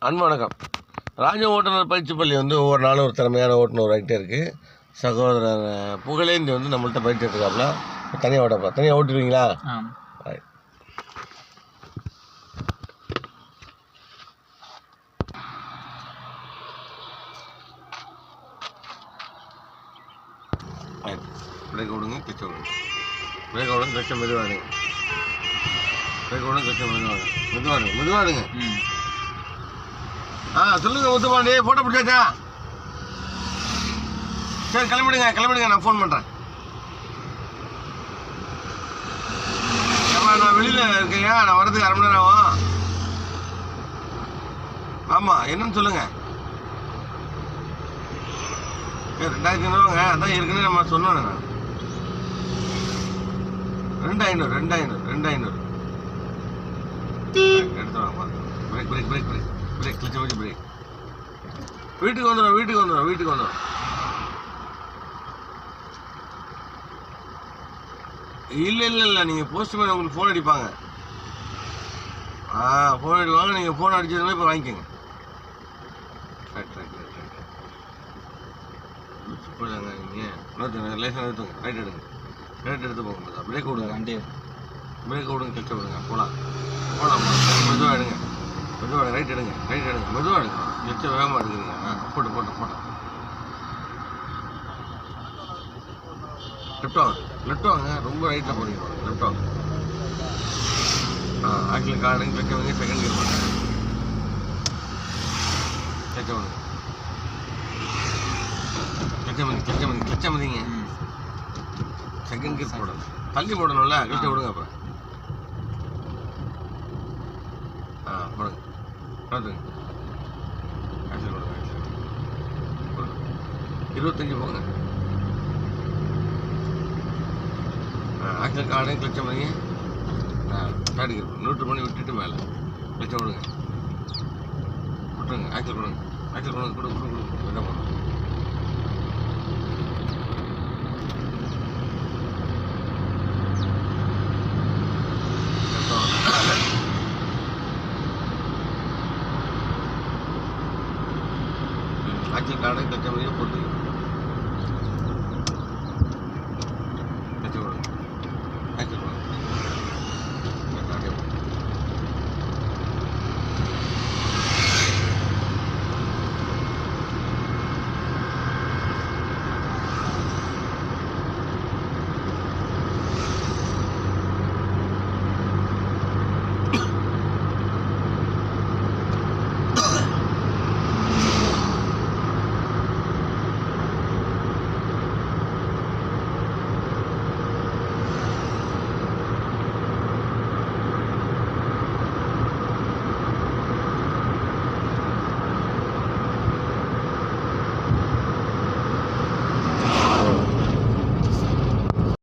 அன்பு வணக்கம். ராஜ ஓட்டுநர் பயிற்சி பள்ளி ஒவ்வொரு நாளும் ஒரு திறமையான ஓட்டுநர் ஆகிட்டே இருக்குது. சகோதரர் புகழேந்தி நம்மள்கிட்ட பயிற்சி எடுத்துக்காப்புல. தனியாக ஓட்டப்பா, தனியாக ஓட்டுவீங்களா? பிரேக் விடுங்க, கிச்ச விடுங்க. பிரேக் விடுங்க, கிச்ச மெதுவாடுங்க. பிரேக் விடுங்க, கிச்ச மெதுவாடுங்க. மெதுவாடுங்க. சொல்லுங்க முத்துப்பாண்டி, போட்டோ பிடிச்சாச்சா? சரி, கிளம்பிடுங்க, நான் ஃபோன் பண்ணுறேன். நான் வெளியில் இருக்கேங்க, நான் வரதுக்கு 1/2 மணி நேரம் ஆகும். ஆமாம், என்னன்னு சொல்லுங்க. 2500 அதான் ஏற்கனவே நம்ம சொன்னோம். நான் 2500 எடுத்து வாங்க. பிரேக் கிழிச்ச வச்சு பிரேக். வீட்டுக்கு வந்துடும். இல்லை, நீங்கள் போஸ்ட்மேன் உங்களுக்கு ஃபோன் அடிப்பாங்க. ஃபோன் அடிப்பாங்க. நீங்கள் ஃபோன் அடிச்சதுமே இப்போ வாங்கிக்கோங்க. ரைட். போயிடாங்க. நீங்கள் லைசன்ஸ் எடுத்துங்க. ரைட் எடுத்து போங்க. பிரேக் விடுங்க, கிழிச்ச விடுங்க. போகலாம். மெதுவாக எடுங்க. ரைட் எடுங்க. மெதுவாக எடுங்க. கிழிச்ச வேகமாக எடுக்கிறீங்க. போட்டு லெஃப்ட் வாங்க. ரொம்ப ரைட்டில் போகிறீங்க. லெஃப்ட் வாங்க. ஆக்சில் கார்டுங்க. கிளச்ச வாங்க. செகண்ட் கியர் பண்ணுங்க. கிளச்ச மதிங்க. செகண்ட் கியர் போடணும். தள்ளி போடணும்ல. கிளச்ச விடுங்க. அப்போ போடுங்க. பார்த்துங்க. ஆக்சில் போடுங்க. 25 போங்க. ஆக்சில் கார்டு கிளச்ச மதிங்க. தேர்ட் கியர் 100 பண்ணி விட்டுட்டு மேலே கிளச்ச விடுங்க. விட்டுருங்க. ஆக்சில் கொடுங்க. கொடு. என்ன பண்ணணும்? ஆக்சில் கார்டை கிளச்ச மதிங்க போட்டு